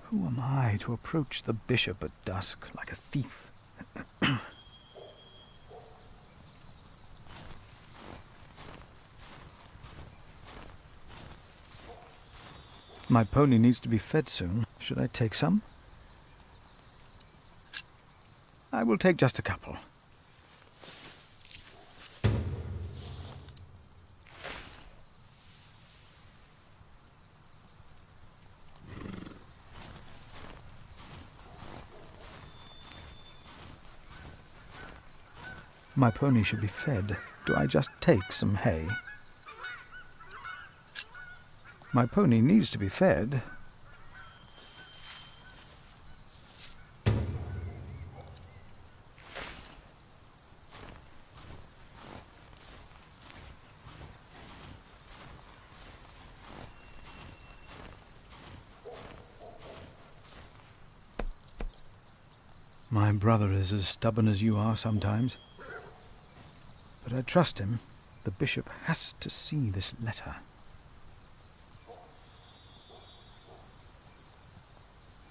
Who am I to approach the bishop at dusk like a thief? My pony needs to be fed soon. Should I take some? I will take just a couple. My pony should be fed. Do I just take some hay? My pony needs to be fed. My brother is as stubborn as you are sometimes. But I trust him. The bishop has to see this letter.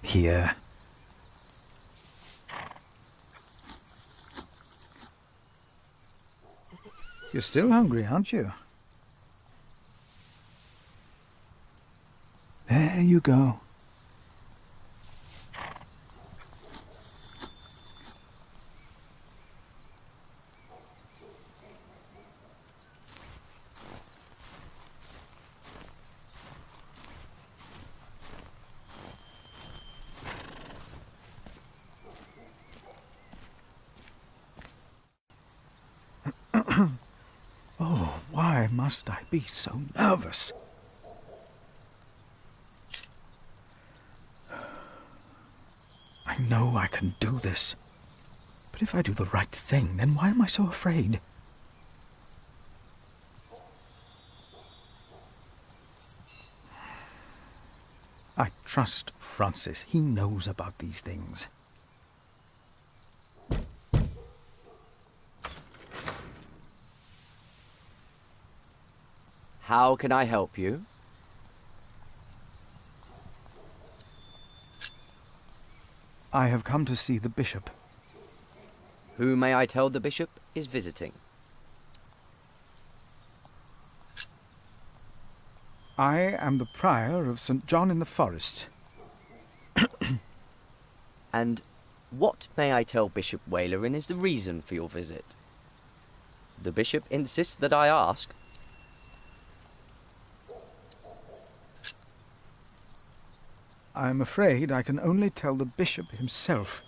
Here. You're still hungry, aren't you? There you go. Oh, why must I be so nervous? I know I can do this. But if I do the right thing, then why am I so afraid? I trust Francis. He knows about these things. How can I help you? I have come to see the bishop. Who may I tell the bishop is visiting? I am the prior of St. John in the Forest. And what may I tell Bishop Walerin is the reason for your visit? The bishop insists that I ask. I am afraid I can only tell the bishop himself.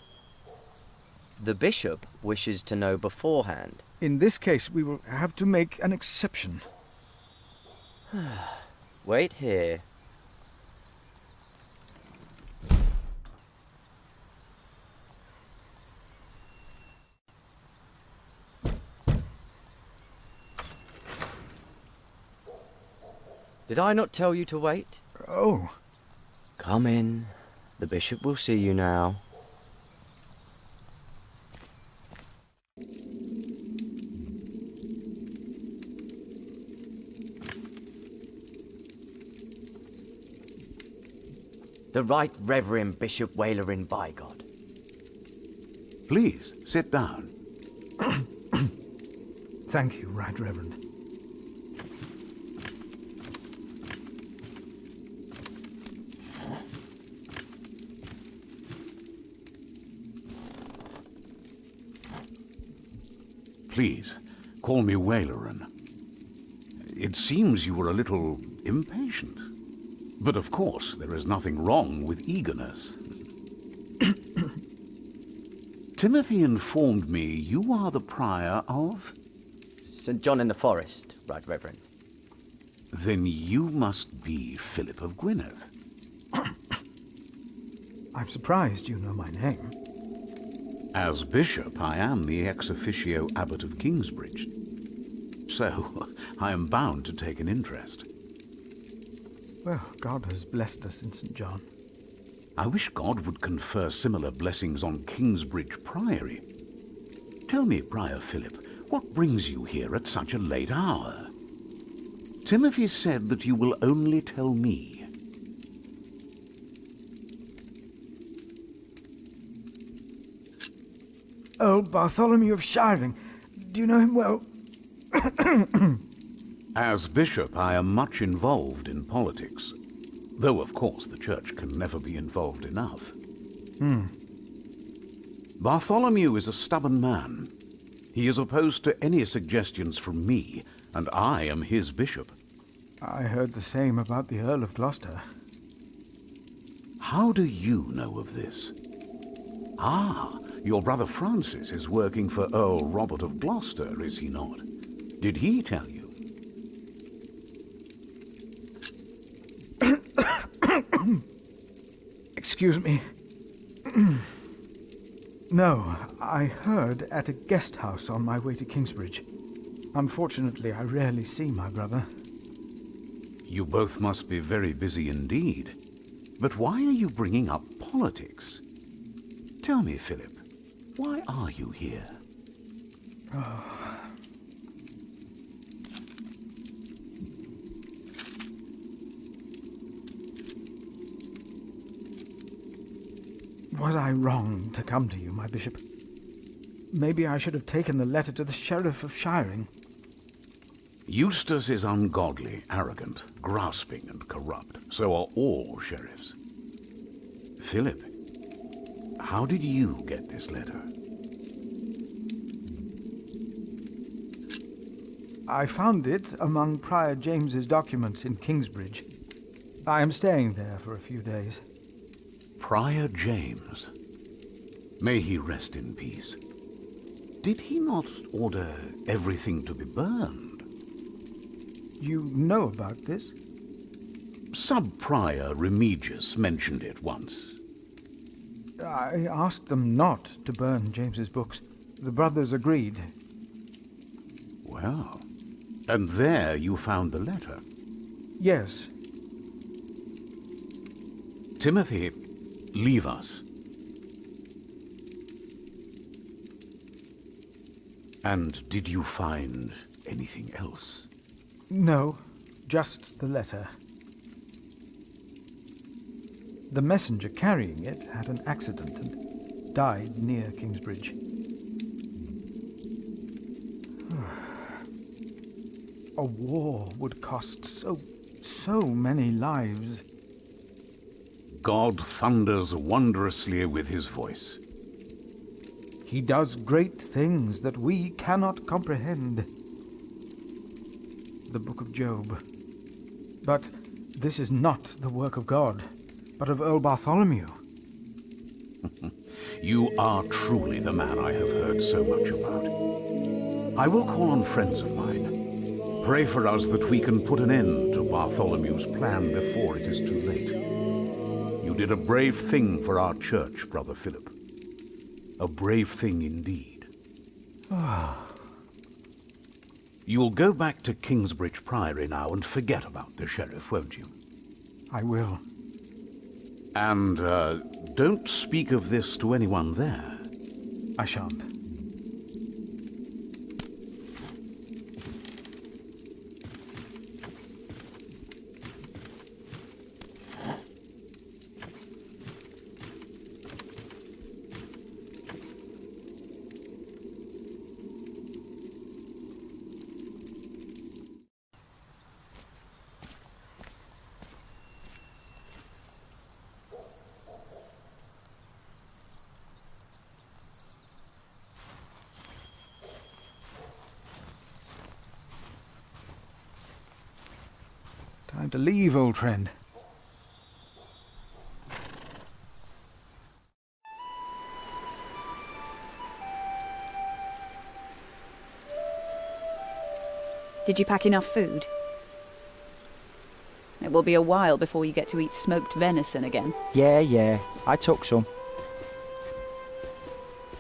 The bishop wishes to know beforehand. In this case, we will have to make an exception. Wait here. Did I not tell you to wait? Oh. Come in. The bishop will see you now. The Right Reverend Bishop Walerin, by God. Please, sit down. Thank you, Right Reverend. Please, call me Walerin. It seems you were a little impatient. But of course, there is nothing wrong with eagerness. Timothy informed me you are the prior of... St. John in the Forest, Right Reverend. Then you must be Philip of Gwynedd. I'm surprised you know my name. As bishop, I am the ex officio abbot of Kingsbridge. So, I am bound to take an interest. Well, God has blessed us in St. John. I wish God would confer similar blessings on Kingsbridge Priory. Tell me, Prior Philip, What brings you here at such a late hour? Timothy said that you will only tell me. Old Bartholomew of Shiring. Do you know him well? As bishop, I am much involved in politics, though of course the church can never be involved enough. Bartholomew is a stubborn man. He is opposed to any suggestions from me, and I am his bishop. I heard the same about the Earl of Gloucester. How do you know of this? Ah, your brother Francis is working for Earl Robert of Gloucester, is he not? Did he tell you? Excuse me. No, I heard at a guest house on my way to Kingsbridge. Unfortunately, I rarely see my brother. You both must be very busy indeed. But why are you bringing up politics? Tell me, Philip, why are you here? Was I wrong to come to you, my bishop? Maybe I should have taken the letter to the Sheriff of Shiring. Eustace is ungodly, arrogant, grasping and corrupt. So are all sheriffs. Philip, how did you get this letter? I found it among Prior James's documents in Kingsbridge. I am staying there for a few days. Prior James. May he rest in peace. Did he not order everything to be burned? You know about this? Sub-Prior Remigius mentioned it once. I asked them not to burn James's books. The brothers agreed. Well, and there you found the letter? Yes. Timothy, leave us. And did you find anything else? No, just the letter. The messenger carrying it had an accident and died near Kingsbridge. A war would cost so many lives. God thunders wondrously with his voice. He does great things that we cannot comprehend. The Book of Job. But this is not the work of God, but of Earl Bartholomew. You are truly the man I have heard so much about. I will call on friends of mine. Pray for us that we can put an end to Bartholomew's plan before it is too late. You did a brave thing for our church, Brother Philip. A brave thing indeed. You'll go back to Kingsbridge Priory now and forget about the sheriff, won't you? I will. And, don't speak of this to anyone there. I shan't. Time to leave, old friend. Did you pack enough food? It will be a while before you get to eat smoked venison again. Yeah, I took some.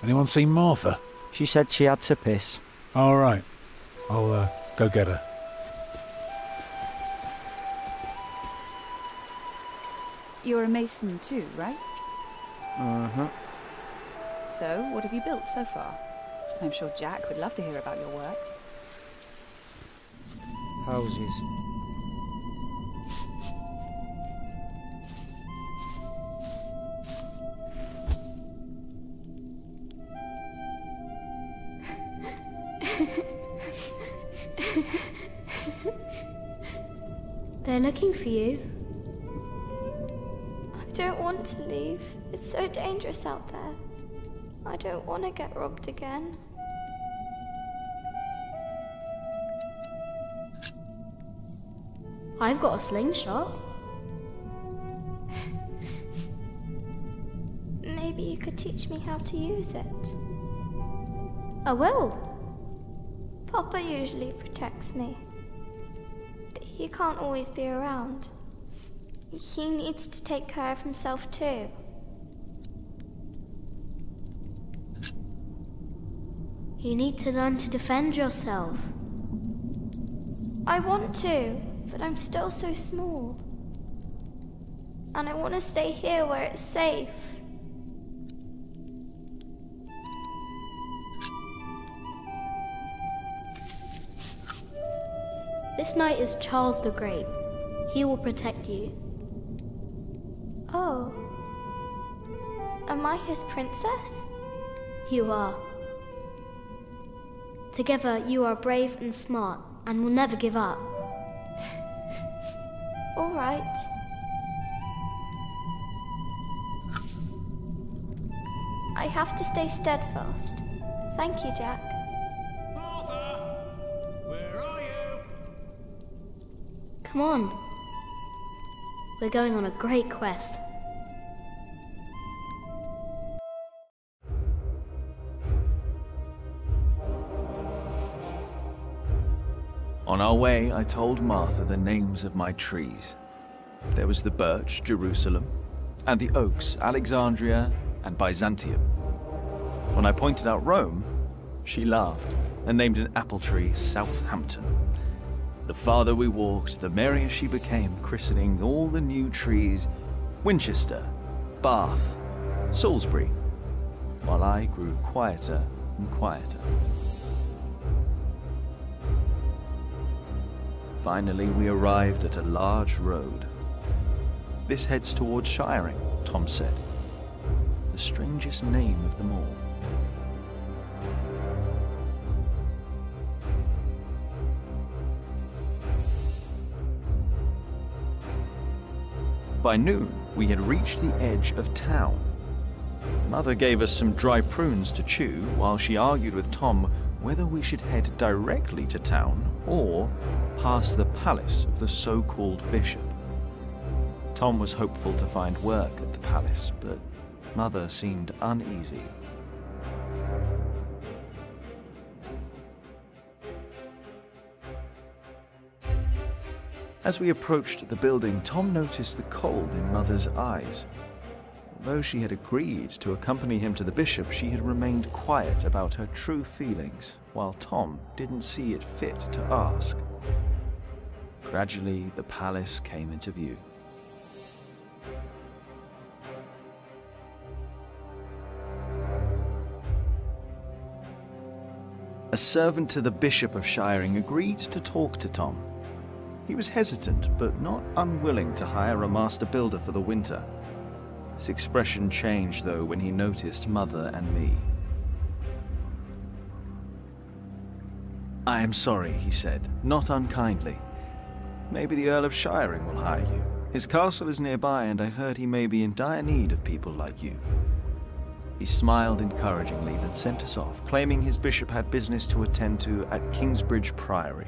Anyone seen Martha? She said she had to piss. All right. I'll go get her. You're a mason too, right? Uh-huh. So, what have you built so far? I'm sure Jack would love to hear about your work. Houses. They're looking for you. I don't want to leave. It's so dangerous out there. I don't want to get robbed again. I've got a slingshot. Maybe you could teach me how to use it. I will. Papa usually protects me. But he can't always be around. He needs to take care of himself too. You need to learn to defend yourself. I want to, but I'm still so small. And I want to stay here where it's safe. This knight is Charles the Great. He will protect you. Oh. Am I his princess? You are. Together, you are brave and smart, and will never give up. All right. I have to stay steadfast. Thank you, Jack. Martha! Where are you? Come on. We're going on a great quest. On our way, I told Martha the names of my trees. There was the birch, Jerusalem, and the oaks, Alexandria and Byzantium. When I pointed out Rome, she laughed and named an apple tree Southampton. The farther we walked, the merrier she became, christening all the new trees Winchester, Bath, Salisbury, while I grew quieter and quieter. Finally, we arrived at a large road. This heads towards Shiring, Tom said. The strangest name of them all. By noon, we had reached the edge of town. Mother gave us some dry prunes to chew while she argued with Tom whether we should head directly to town or past the palace of the so-called bishop. Tom was hopeful to find work at the palace, but Mother seemed uneasy. As we approached the building, Tom noticed the cold in Mother's eyes. Though she had agreed to accompany him to the bishop, she had remained quiet about her true feelings, while Tom didn't see it fit to ask. Gradually, the palace came into view. A servant to the Bishop of Shiring agreed to talk to Tom. He was hesitant, but not unwilling to hire a master builder for the winter. His expression changed, though, when he noticed Mother and me. "I am sorry," he said, not unkindly. "Maybe the Earl of Shiring will hire you. His castle is nearby, and I heard he may be in dire need of people like you." He smiled encouragingly, then sent us off, claiming his bishop had business to attend to at Kingsbridge Priory.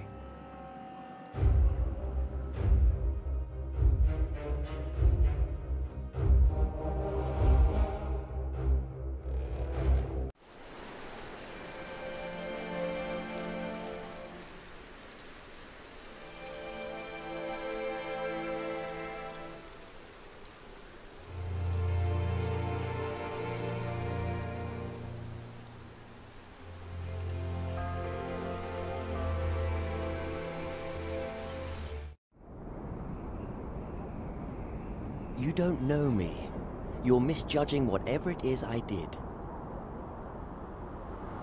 You don't know me. You're misjudging whatever it is I did.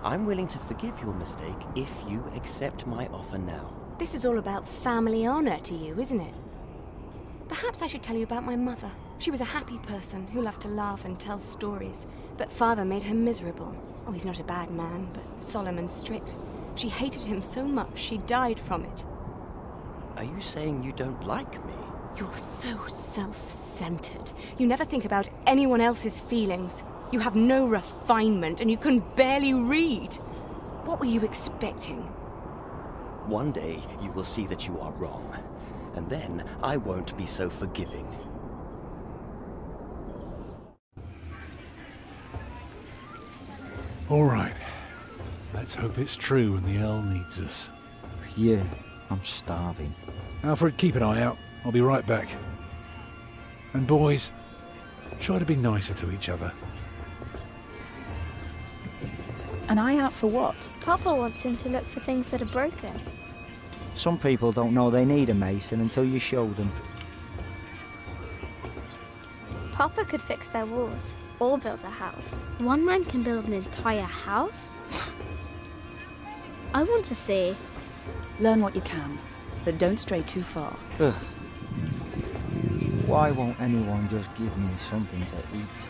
I'm willing to forgive your mistake if you accept my offer now. This is all about family honor to you, isn't it? Perhaps I should tell you about my mother. She was a happy person who loved to laugh and tell stories, but father made her miserable. Oh, he's not a bad man, but solemn and strict. She hated him so much she died from it. Are you saying you don't like me? You're so self-centered. You never think about anyone else's feelings. You have no refinement and you can barely read. What were you expecting? One day you will see that you are wrong, and then I won't be so forgiving. All right. Let's hope it's true and the Earl needs us. Yeah, I'm starving. Alfred, keep an eye out. I'll be right back. And boys, try to be nicer to each other. An eye out for what? Papa wants him to look for things that are broken. Some people don't know they need a mason until you show them. Papa could fix their walls or build a house. One man can build an entire house? I want to see. Learn what you can, but don't stray too far. Ugh. Why won't anyone just give me something to eat?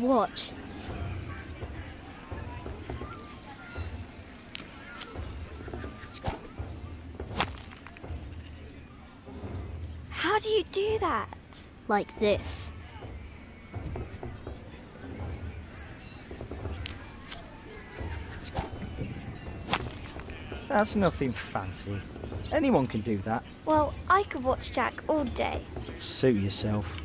Watch. How do you do that? Like this. That's nothing fancy. Anyone can do that. Well, I could watch Jack all day. Suit yourself.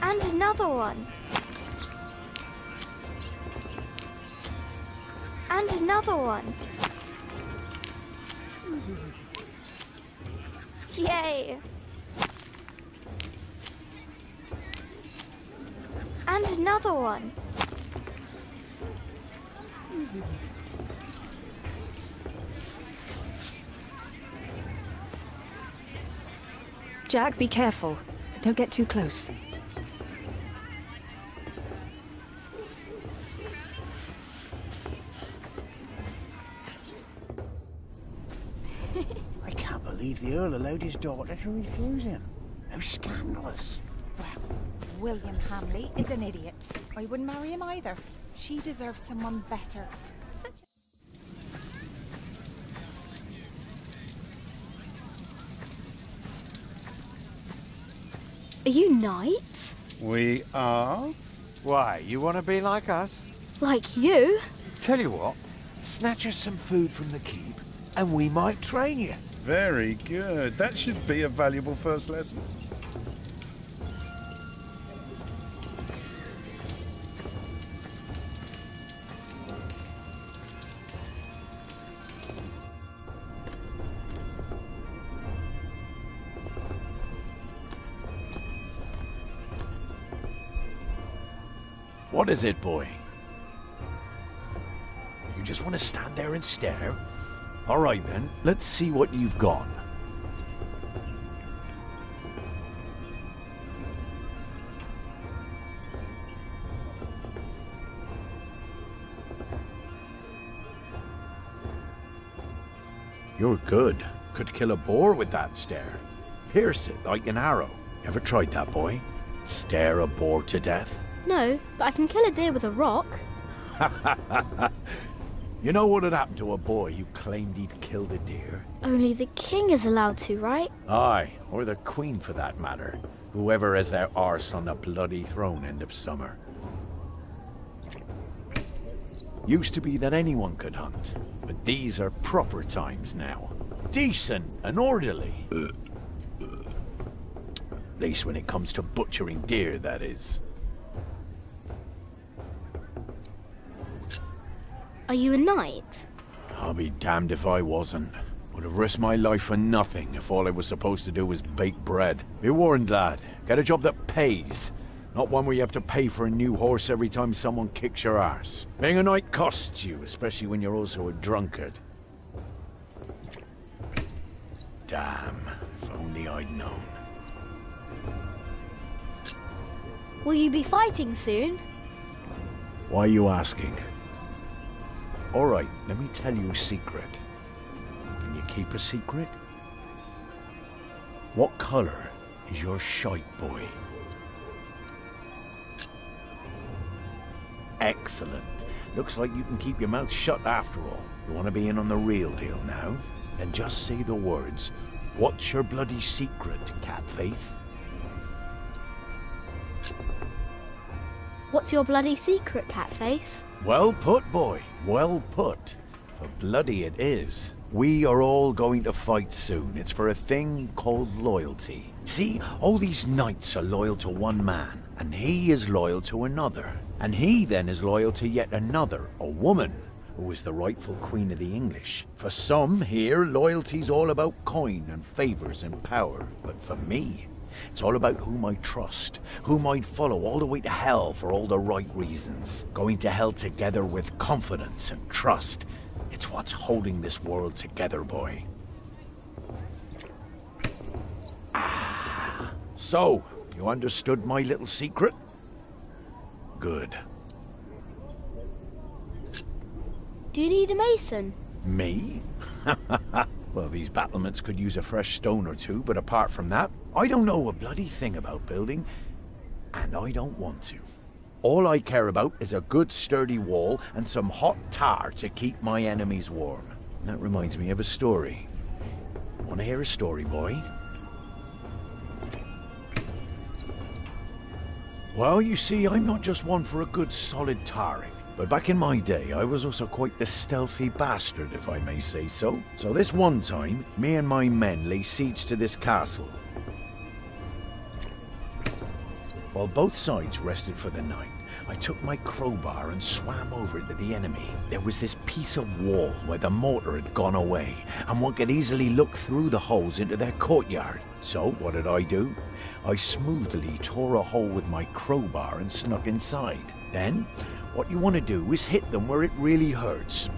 And another one. And another one. Yay! And another one. Jack, be careful. Don't get too close. I can't believe the Earl allowed his daughter to refuse him. How scandalous. Well, William Hamley is an idiot. I wouldn't marry him either. She deserves someone better. Such Are you knights? We are? Why, you want to be like us? Like you? Tell you what, snatch us some food from the keep, and we might train you. Very good. That should be a valuable first lesson. What is it, boy? You just want to stand there and stare? All right, then. Let's see what you've got. You're good. Could kill a boar with that stare. Pierce it like an arrow. Ever tried that, boy? Stare a boar to death? No, but I can kill a deer with a rock. You know what had happened to a boy who claimed he'd killed a deer? Only the king is allowed to, right? Aye, or the queen for that matter. Whoever has their arse on the bloody throne end of summer. Used to be that anyone could hunt, but these are proper times now. Decent and orderly. At least when it comes to butchering deer, that is. Are you a knight? I'll be damned if I wasn't. Would have risked my life for nothing if all I was supposed to do was bake bread. Be warned, lad. Get a job that pays. Not one where you have to pay for a new horse every time someone kicks your arse. Being a knight costs you, especially when you're also a drunkard. Damn, if only I'd known. Will you be fighting soon? Why are you asking? Alright, let me tell you a secret. Can you keep a secret? What colour is your shite, boy? Excellent. Looks like you can keep your mouth shut after all. You want to be in on the real deal now? Then just say the words, "What's your bloody secret, catface?" What's your bloody secret, Catface? Well put, boy. Well put. For bloody it is. We are all going to fight soon. It's for a thing called loyalty. See, all these knights are loyal to one man, and he is loyal to another. And he then is loyal to yet another, a woman, who is the rightful queen of the English. For some here, loyalty's all about coin and favours and power. But for me, it's all about whom I trust, whom I'd follow all the way to hell for all the right reasons. Going to hell together with confidence and trust. It's what's holding this world together, boy. Ah, so, you understood my little secret? Good. Do you need a mason? Me? Well, these battlements could use a fresh stone or two, but apart from that, I don't know a bloody thing about building, and I don't want to. All I care about is a good sturdy wall and some hot tar to keep my enemies warm. That reminds me of a story. Want to hear a story, boy? Well, you see, I'm not just one for a good solid tarring. But back in my day, I was also quite the stealthy bastard, if I may say so. So this one time, me and my men lay siege to this castle. While both sides rested for the night, I took my crowbar and swam over to the enemy. There was this piece of wall where the mortar had gone away, and one could easily look through the holes into their courtyard. So what did I do? I smoothly tore a hole with my crowbar and snuck inside. Then, what you want to do is hit them where it really hurts.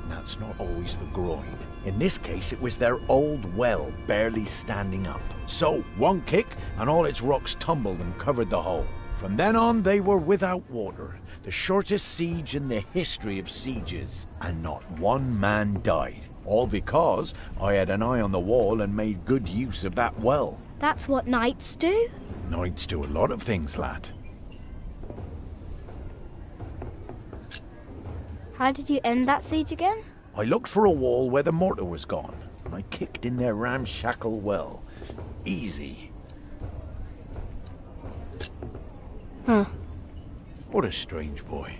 And that's not always the groin. In this case, it was their old well barely standing up. So, one kick, and all its rocks tumbled and covered the hole. From then on, they were without water. The shortest siege in the history of sieges. And not one man died. All because I had an eye on the wall and made good use of that well. That's what knights do? Knights do a lot of things, lad. How did you end that siege again? I looked for a wall where the mortar was gone, and I kicked in their ramshackle well. Easy. Huh. What a strange boy.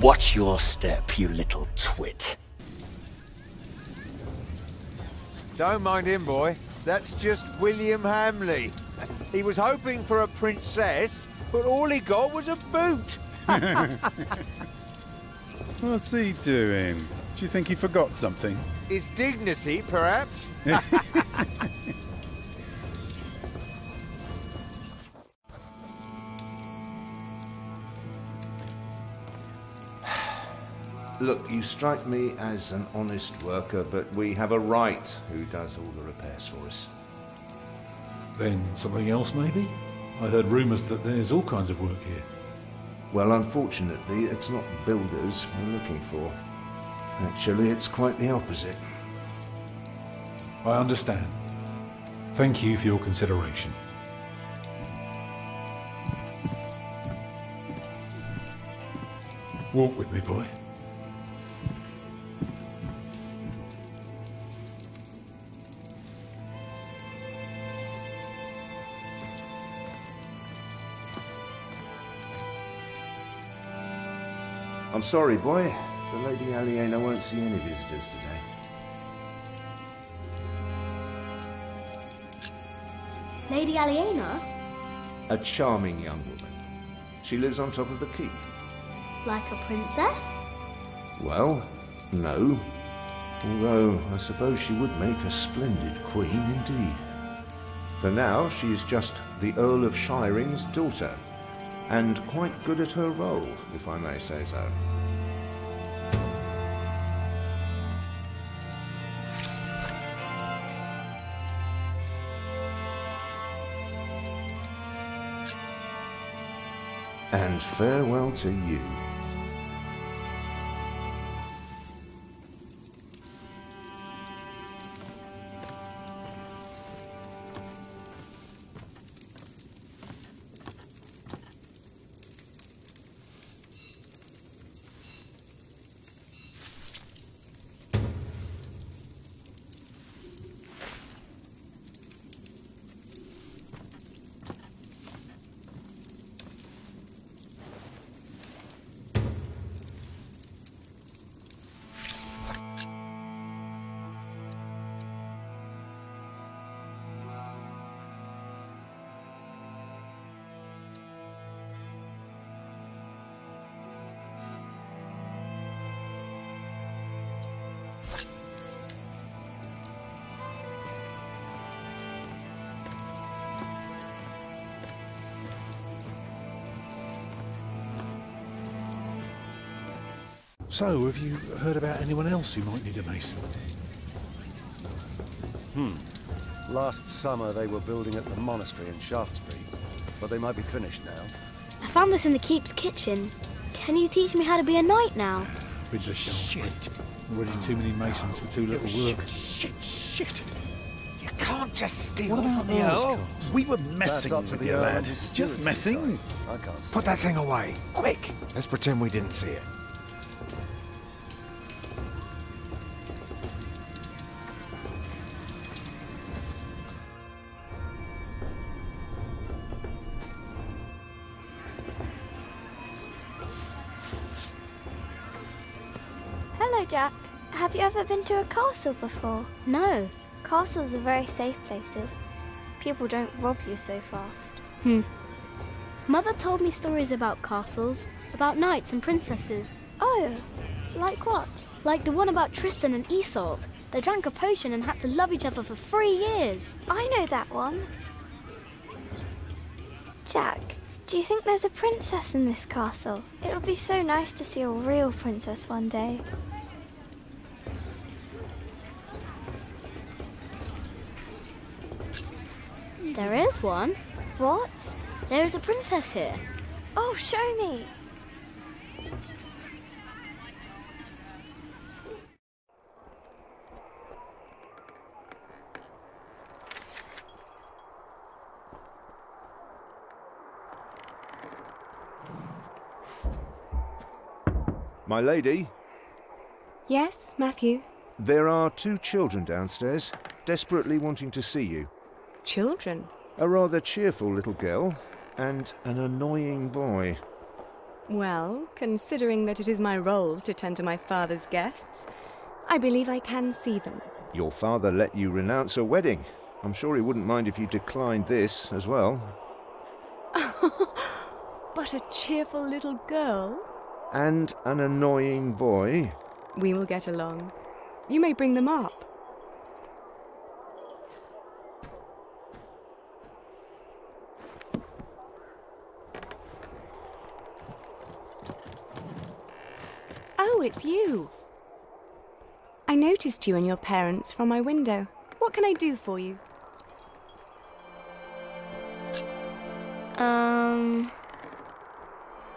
Watch your step, you little twit. Don't mind him, boy. That's just William Hamley. He was hoping for a princess, but all he got was a boot. What's he doing? Do you think he forgot something? His dignity, perhaps? Look, you strike me as an honest worker, but we have a right who does all the repairs for us. Then something else, maybe? I heard rumours that there's all kinds of work here. Well, unfortunately, it's not builders we're looking for. Actually, it's quite the opposite. I understand. Thank you for your consideration. Walk with me, boy. I'm sorry, boy. The Lady Ale&Mat won't see any visitors today. Lady Ale&Mat? A charming young woman. She lives on top of the keep. Like a princess? Well, no. Although, I suppose she would make a splendid queen indeed. For now, she is just the Earl of Shiring's daughter, and quite good at her role, if I may say so. And farewell to you. So, have you heard about anyone else who might need a mason? Last summer they were building at the monastery in Shaftesbury, but they might be finished now. I found this in the keep's kitchen. Can you teach me how to be a knight now? With the shit. Already too many masons for too little work. Shit! You can't just steal What about from the Earl. those? We were messing with you, lad. Just messing. I can't see. Put that thing away, quick! Let's pretend we didn't see it. Hello, Jack. Have you ever been to a castle before? No. Castles are very safe places. People don't rob you so fast. Mother told me stories about castles, about knights and princesses. Oh, like what? Like the one about Tristan and Isolde. They drank a potion and had to love each other for 3 years. I know that one. Jack, do you think there's a princess in this castle? It would be so nice to see a real princess one day. There is one. What? There is a princess here. Oh, show me. My lady, Yes, Matthew? there are 2 children downstairs, desperately wanting to see you. Children? A rather cheerful little girl, and an annoying boy. Well, considering that it is my role to tend to my father's guests, I believe I can see them. Your father let you renounce a wedding. I'm sure he wouldn't mind if you declined this as well. But a cheerful little girl? And an annoying boy. We will get along. You may bring them up. Oh, it's you. I noticed you and your parents from my window. What can I do for you?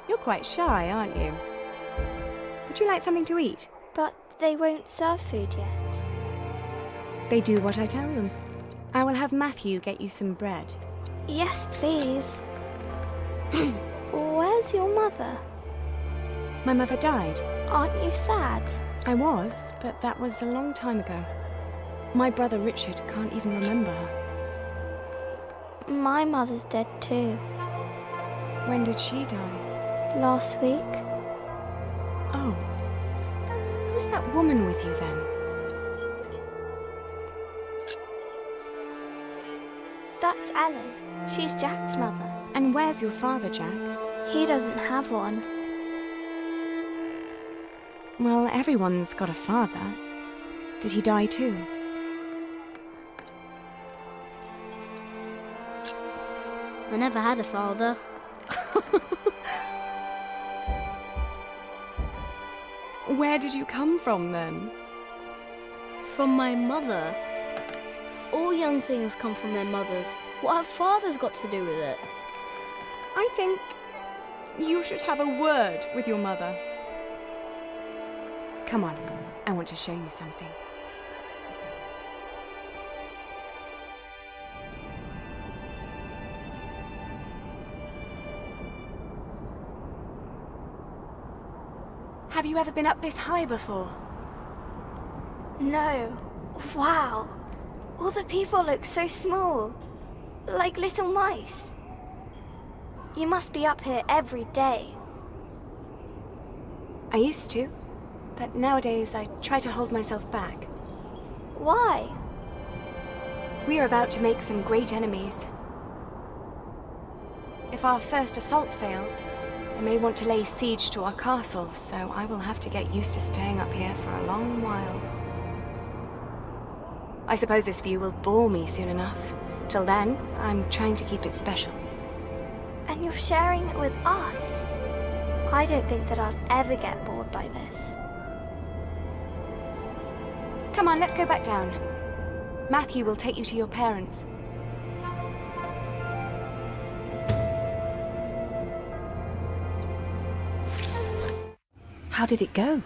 You're quite shy, aren't you? Would you like something to eat? But They won't serve food yet. They do what I tell them. I will have Matthew get you some bread. Yes, please. Where's your mother? My mother died. Aren't you sad? I was, but that was a long time ago. My brother Richard can't even remember her. My mother's dead too. When did she die? Last week. Oh. Who's that woman with you then? That's Ellen. She's Jack's mother. And where's your father, Jack? He doesn't have one. Well, everyone's got a father. Did he die too? I never had a father. Where did you come from then? From my mother. All young things come from their mothers. What have fathers got to do with it? I think you should have a word with your mother. Come on, I want to show you something. Have you ever been up this high before? No. Wow. All the people look so small. Like little mice. You must be up here every day. I used to, but nowadays I try to hold myself back. Why? We are about to make some great enemies. If our first assault fails, they may want to lay siege to our castle, so I will have to get used to staying up here for a long while. I suppose this view will bore me soon enough. Till then, I'm trying to keep it special. And you're sharing it with us? I don't think that I'll ever get bored by this. Come on, let's go back down. Matthew will take you to your parents. How did it go?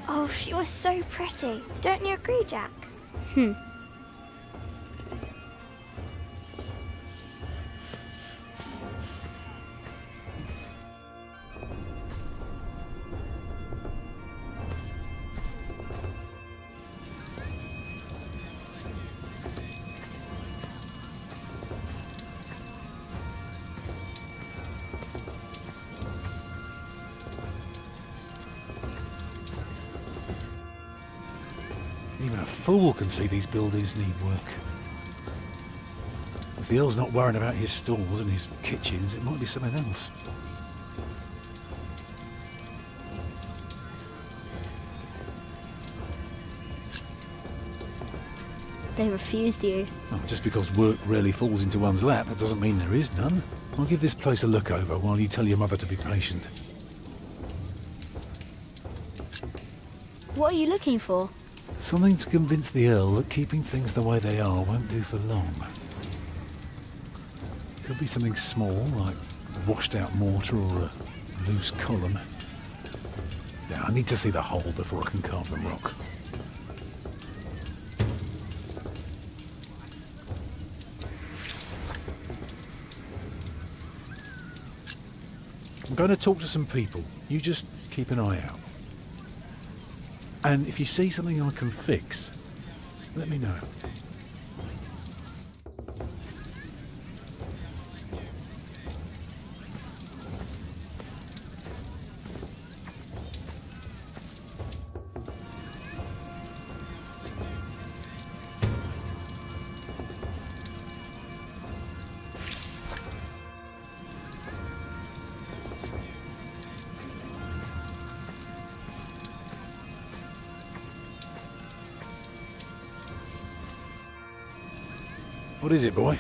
Oh, she was so pretty. Don't you agree, Jack? Even a fool can see these buildings need work. If the Earl's not worrying about his stalls and his kitchens, it might be something else. They refused you. Well, just because work rarely falls into one's lap, that doesn't mean there is none. I'll give this place a look over while you tell your mother to be patient. What are you looking for? Something to convince the Earl that keeping things the way they are won't do for long. Could be something small, like washed out mortar or a loose column. Yeah, I need to see the hole before I can carve the rock. I'm going to talk to some people. You just keep an eye out. And if you see something I can fix, let me know. What is it, boy?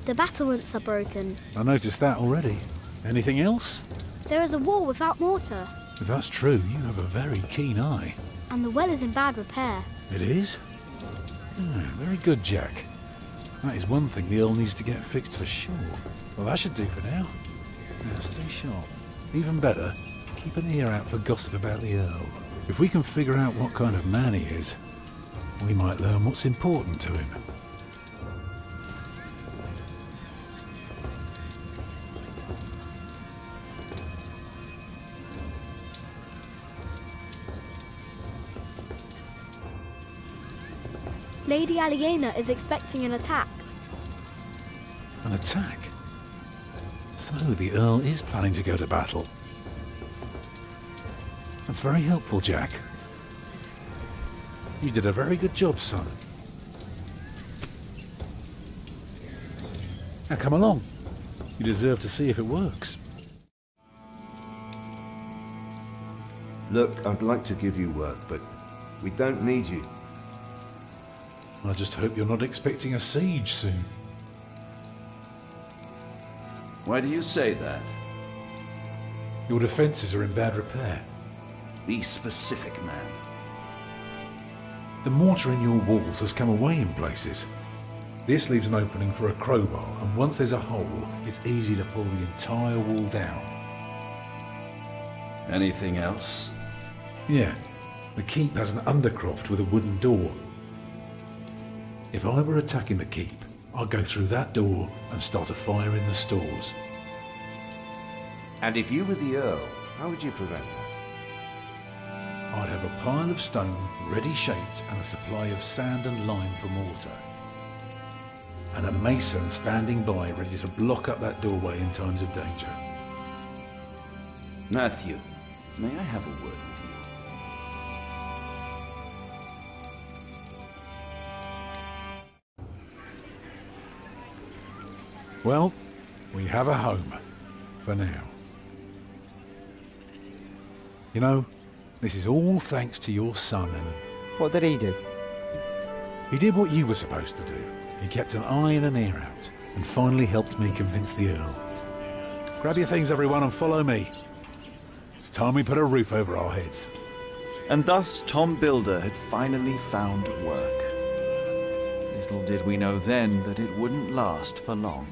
The battlements are broken. I noticed that already. Anything else? There is a wall without mortar. If that's true, you have a very keen eye. And the well is in bad repair. It is? Very good, Jack. That is one thing the Earl needs to get fixed for sure. Well, that should do for now. Now, stay sharp. Even better, keep an ear out for gossip about the Earl. If we can figure out what kind of man he is, we might learn what's important to him. Lady Aliena is expecting an attack. An attack? So the Earl is planning to go to battle. That's very helpful, Jack. You did a very good job, son. Now come along. You deserve to see if it works. Look, I'd like to give you work, but we don't need you. I just hope you're not expecting a siege soon. Why do you say that? Your defences are in bad repair. Be specific, man. The mortar in your walls has come away in places. This leaves an opening for a crowbar, and once there's a hole, it's easy to pull the entire wall down. Anything else? Yeah, the keep has an undercroft with a wooden door. If I were attacking the keep, I'd go through that door and start a fire in the stores. And if you were the Earl, how would you prevent that? I'd have a pile of stone ready shaped and a supply of sand and lime for mortar. And a mason standing by ready to block up that doorway in times of danger. Matthew, may I have a word with you? Well, we have a home. For now. You know, this is all thanks to your son, and... What did he do? He did what you were supposed to do. He kept an eye and an ear out, and finally helped me convince the Earl. Grab your things, everyone, and follow me. It's time we put a roof over our heads. And thus Tom Builder had finally found work. Little did we know then that it wouldn't last for long.